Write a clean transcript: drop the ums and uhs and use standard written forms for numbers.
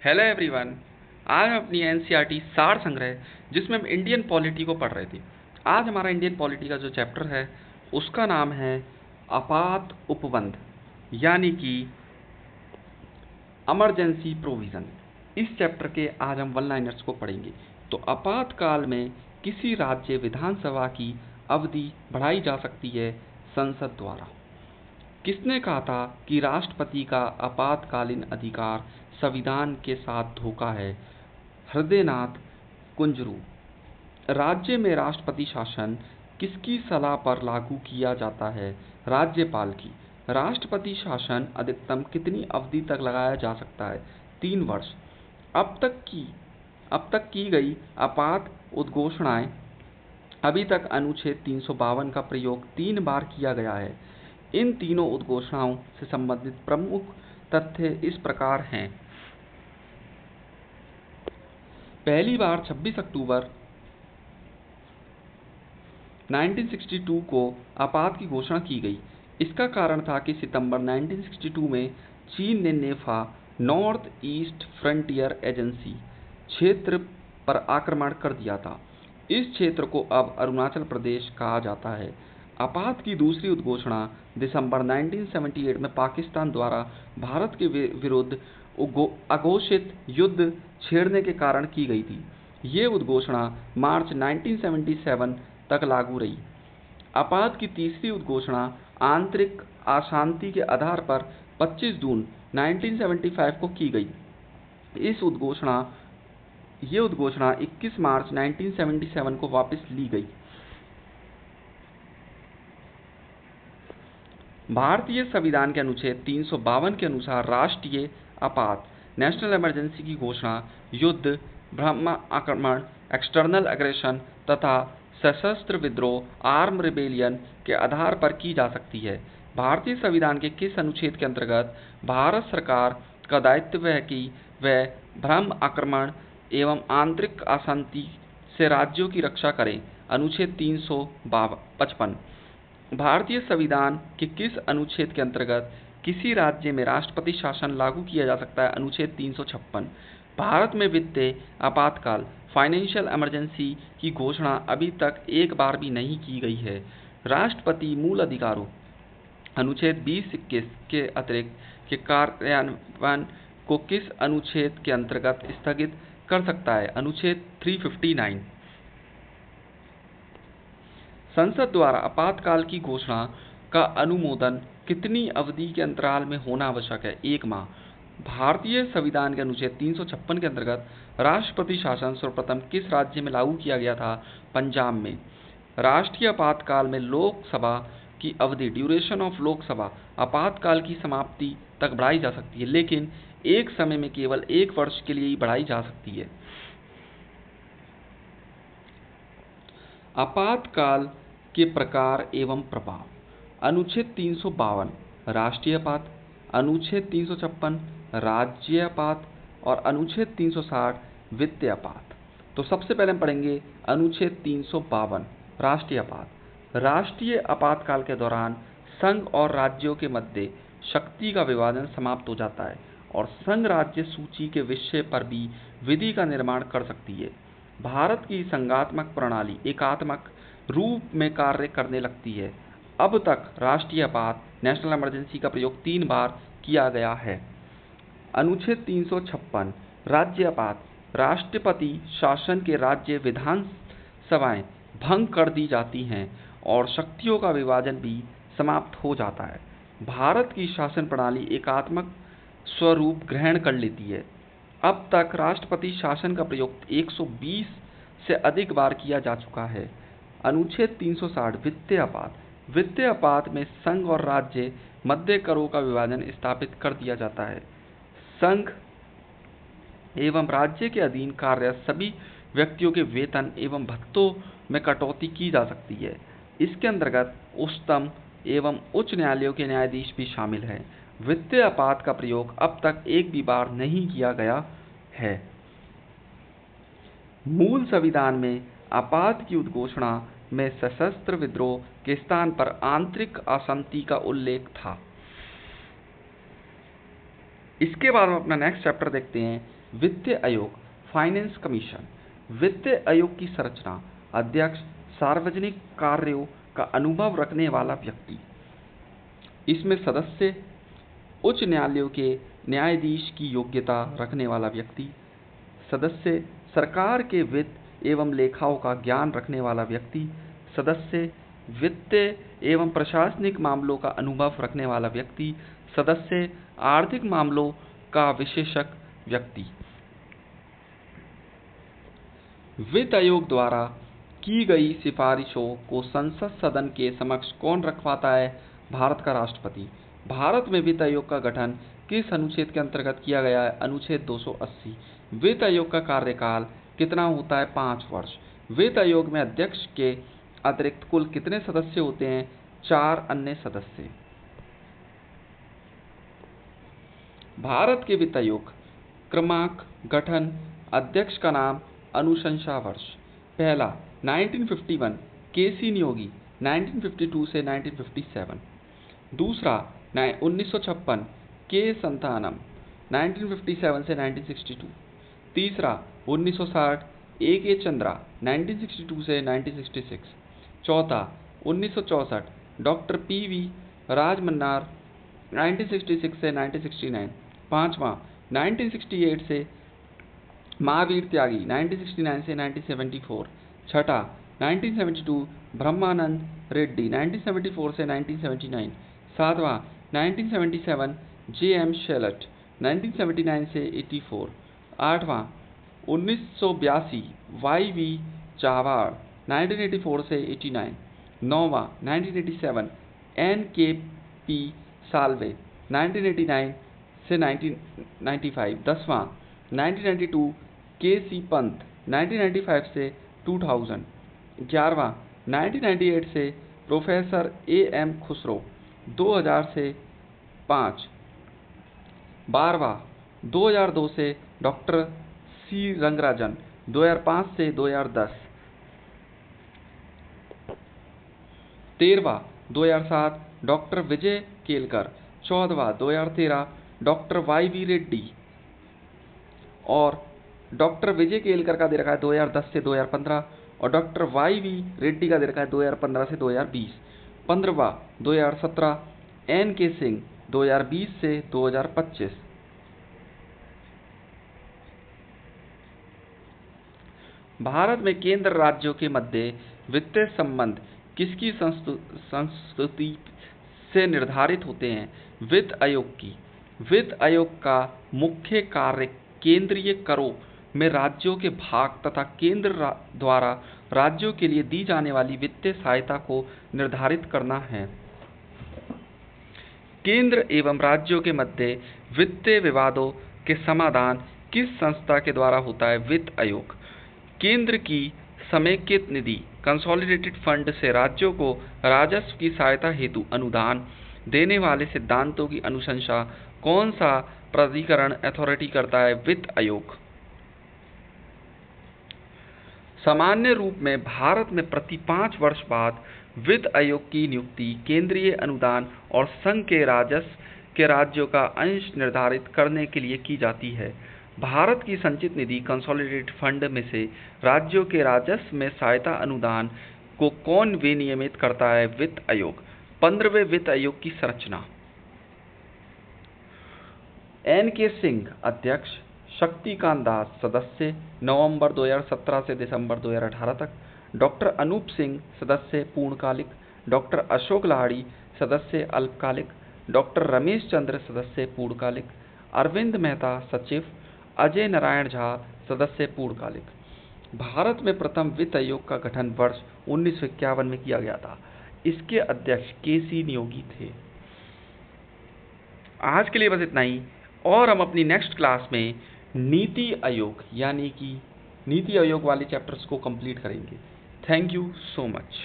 Hello everyone. आज हम अपनी एनसीईआरटी सार संग्रह जिसमें हम इंडियन पॉलिटी को पढ़ रहे थे। आज हमारा इंडियन पॉलिटी का जो चैप्टर है उसका नाम है आपात उपबंध, यानी कि इमरजेंसी प्रोविज़न। इस चैप्टर के आज हम वन लाइनर्स को पढ़ेंगे। तो आपातकाल में किसी राज्य विधानसभा की अवधि बढ़ाई जा सकती है संसद द्वारा। किसने कहा था कि राष्ट्रपति का आपातकालीन अधिकार संविधान के साथ धोखा है? हृदयनाथ कुंजरू। राज्य में राष्ट्रपति शासन किसकी सलाह पर लागू किया जाता है? राज्यपाल की। राष्ट्रपति शासन अधिकतम कितनी अवधि तक लगाया जा सकता है? 3 वर्ष। अब तक की गई आपात उद्घोषणाएं अभी तक अनुच्छेद 352 का प्रयोग 3 बार किया गया है। इन तीनों उद्घोषणाओं से संबंधित प्रमुख तथ्य इस प्रकार हैं। पहली बार 26 अक्टूबर 1962 को आपात की घोषणा की गई। इसका कारण था कि सितंबर 1962 में चीन ने नेफा नॉर्थ ईस्ट फ्रंटियर एजेंसी क्षेत्र पर आक्रमण कर दिया था। इस क्षेत्र को अब अरुणाचल प्रदेश कहा जाता है। आपात की दूसरी उद्घोषणा दिसंबर 1978 में पाकिस्तान द्वारा भारत के विरुद्ध अघोषित युद्ध छेड़ने के कारण की गई थी। ये उद्घोषणा मार्च 1977 तक लागू रही। आपात की तीसरी उद्घोषणा आंतरिक अशांति के आधार पर 25 जून 1975 को की गई। ये उद्घोषणा 21 मार्च 1977 को वापस ली गई। भारतीय संविधान के अनुच्छेद 352 के अनुसार राष्ट्रीय आपात नेशनल इमरजेंसी की घोषणा युद्ध, ब्रह्म आक्रमण, एक्सटर्नल एग्रेशन तथा सशस्त्र विद्रोह आर्म रिबेलियन के आधार पर की जा सकती है। भारतीय संविधान के किस अनुच्छेद के अंतर्गत भारत सरकार का दायित्व है कि वह ब्रह्म आक्रमण एवं आंतरिक अशांति से राज्यों की रक्षा करे? अनुच्छेद 355। भारतीय संविधान के किस अनुच्छेद के अंतर्गत किसी राज्य में राष्ट्रपति शासन लागू किया जा सकता है? अनुच्छेद 356। भारत में वित्तीय आपातकाल फाइनेंशियल इमरजेंसी की घोषणा अभी तक एक बार भी नहीं की गई है। राष्ट्रपति मूल अधिकारों अनुच्छेद 20-21 के अतिरिक्त के कार्यान्वयन को किस अनुच्छेद के अंतर्गत स्थगित कर सकता है? अनुच्छेद 359। संसद द्वारा आपातकाल की घोषणा का अनुमोदन कितनी अवधि के अंतराल में होना आवश्यक है? 1 माह। भारतीय संविधान के अनुच्छेद 356 के अंतर्गत राष्ट्रपति शासन सर्वप्रथम किस राज्य में लागू किया गया था? पंजाब में। राष्ट्रीय आपातकाल में लोकसभा की अवधि ड्यूरेशन ऑफ लोकसभा आपातकाल की समाप्ति तक बढ़ाई जा सकती है, लेकिन एक समय में केवल 1 वर्ष के लिए ही बढ़ाई जा सकती है। आपातकाल के प्रकार एवं प्रभाव। अनुच्छेद 352 राष्ट्रीय आपात, अनुच्छेद 356 राज्य आपात और अनुच्छेद 360 वित्तीय आपात। तो सबसे पहले हम पढ़ेंगे अनुच्छेद 352 राष्ट्रीय आपात। राष्ट्रीय आपातकाल के दौरान संघ और राज्यों के मध्य शक्ति का विभाजन समाप्त हो जाता है और संघ राज्य सूची के विषय पर भी विधि का निर्माण कर सकती है। भारत की संघात्मक प्रणाली एकात्मक रूप में कार्य करने लगती है। अब तक राष्ट्रीय आपात नेशनल इमरजेंसी का प्रयोग 3 बार किया गया है। अनुच्छेद 356 राज्य आपात राष्ट्रपति शासन के राज्य विधानसभाएं भंग कर दी जाती हैं और शक्तियों का विभाजन भी समाप्त हो जाता है। भारत की शासन प्रणाली एकात्मक स्वरूप ग्रहण कर लेती है। अब तक राष्ट्रपति शासन का प्रयोग 120 से अधिक बार किया जा चुका है। अनुच्छेद 360 वित्तीय आपात। वित्तीय आपात में संघ और राज्य मध्य करों का विभाजन स्थापित कर दिया जाता है। संघ एवं राज्य के अधीन कार्यरत सभी व्यक्तियों के वेतन एवं भत्तों में कटौती की जा सकती है। इसके अंतर्गत उच्चतम एवं उच्च न्यायालयों के न्यायाधीश भी शामिल हैं। वित्तीय आपात का प्रयोग अब तक एक भी बार नहीं किया गया है। मूल संविधान में आपात की उद्घोषणा में सशस्त्र विद्रोह के स्थान पर आंतरिक अशांति का उल्लेख था। इसके बाद हम अपना नेक्स्ट चैप्टर देखते हैं, वित्त आयोग, फाइनेंस कमीशन। वित्त आयोग की संरचना, अध्यक्ष, सार्वजनिक कार्यों का अनुभव रखने वाला व्यक्ति। इसमें सदस्य, उच्च न्यायालयों के न्यायाधीश की योग्यता रखने वाला व्यक्ति। सदस्य, सरकार के वित्त एवं लेखाओं का ज्ञान रखने वाला व्यक्ति। सदस्य, वित्त एवं प्रशासनिक मामलों का अनुभव रखने वाला व्यक्ति। सदस्य, आर्थिक मामलों का विशेषज्ञ व्यक्ति। वित्त आयोग द्वारा की गई सिफारिशों को संसद सदन के समक्ष कौन रखवाता है? भारत का राष्ट्रपति। भारत में वित्त आयोग का गठन किस अनुच्छेद के अंतर्गत किया गया है? अनुच्छेद 280। वित्त आयोग का कार्यकाल कितना होता है? 5 वर्ष। वित्त आयोग में अध्यक्ष के अतिरिक्त कुल कितने सदस्य होते हैं? 4 अन्य सदस्य। भारत के वित्त आयोग क्रमांक, गठन, अध्यक्ष का नाम, अनुशंसा वर्ष। पहला 1951 केसी नियोगी, 1952 से 1957। दूसरा 1956 के संतानम, 1957 से 1962। तीसरा 1960 ए के चंद्रा, 1962 से 1966। चौथा 1964 डॉक्टर पी.वी. राजमन्नार, 1966 से 1969। पांचवा 1968 से महावीर त्यागी, 1969 से 1974। छठा 1972 ब्रह्मानंद रेड्डी, 1974 से 1979। सातवां 1977 जे.एम. शेलट, 1979 से 84। आठवां 1982 वाई.वी. चावाड़, 1984 से 89। नौवां 1987 एन.के.पी. साल्वे, 1989 से 1995। 10वां 1992 के.सी. पंत, 1995 से 2000। 11वां 1998 से प्रोफेसर ए.एम. खुसरो, 2000 से 5। 12वां 2002 से डॉक्टर सी. रंगराजन, 2005 से 2010। 13वां 2007 डॉक्टर विजय केलकर। 14वां 2013 डॉक्टर वाई.वी. रेड्डी। और डॉक्टर विजय केलकर का दे रखा है 2010 से 2015 और डॉक्टर वाई.वी. रेड्डी का दे रखा है 2015 से 2020। 15वां 2017 एन.के. सिंह, 2020 से 2025। भारत में केंद्र राज्यों के मध्य वित्तीय संबंध किसकी संस्तुति से निर्धारित होते हैं? वित्त आयोग की। वित्त आयोग का मुख्य कार्य केंद्रीय करों में राज्यों के भाग तथा केंद्र द्वारा राज्यों के लिए दी जाने वाली वित्तीय सहायता को निर्धारित करना है। केंद्र एवं राज्यों के मध्य वित्तीय विवादों के समाधान किस संस्था के द्वारा होता है? वित्त आयोग। केंद्र की समेकित निधि कंसोलिडेटेड फंड से राज्यों को राजस्व की सहायता हेतु अनुदान देने वाले सिद्धांतों की अनुशंसा कौन सा प्राधिकरण अथॉरिटी करता है? वित्त आयोग। सामान्य रूप में भारत में प्रति 5 वर्ष बाद वित्त आयोग की नियुक्ति केंद्रीय अनुदान और संघ के राजस्व के राज्यों का अंश निर्धारित करने के लिए की जाती है। भारत की संचित निधि कंसोलिडेटेड फंड में से राज्यों के राजस्व में सहायता अनुदान को कौन विनियमित करता है? वित्त आयोग। 15वें वित्त आयोग की संरचना, एन.के. सिंह अध्यक्ष, शक्तिकांत दास सदस्य, नवंबर 2017 से दिसंबर 2018 तक। डॉक्टर अनूप सिंह सदस्य पूर्णकालिक। डॉक्टर अशोक लाहिड़ी सदस्य अल्पकालिक। डॉक्टर रमेश चंद्र सदस्य पूर्णकालिक। अरविंद मेहता सचिव। अजय नारायण झा सदस्य पूर्णकालिक। भारत में प्रथम वित्त आयोग का गठन वर्ष 1951 में किया गया था। इसके अध्यक्ष के.सी. नियोगी थे। आज के लिए बस इतना ही, और हम अपनी नेक्स्ट क्लास में नीति आयोग यानी कि नीति आयोग वाले चैप्टर्स को कंप्लीट करेंगे। Thank you so much.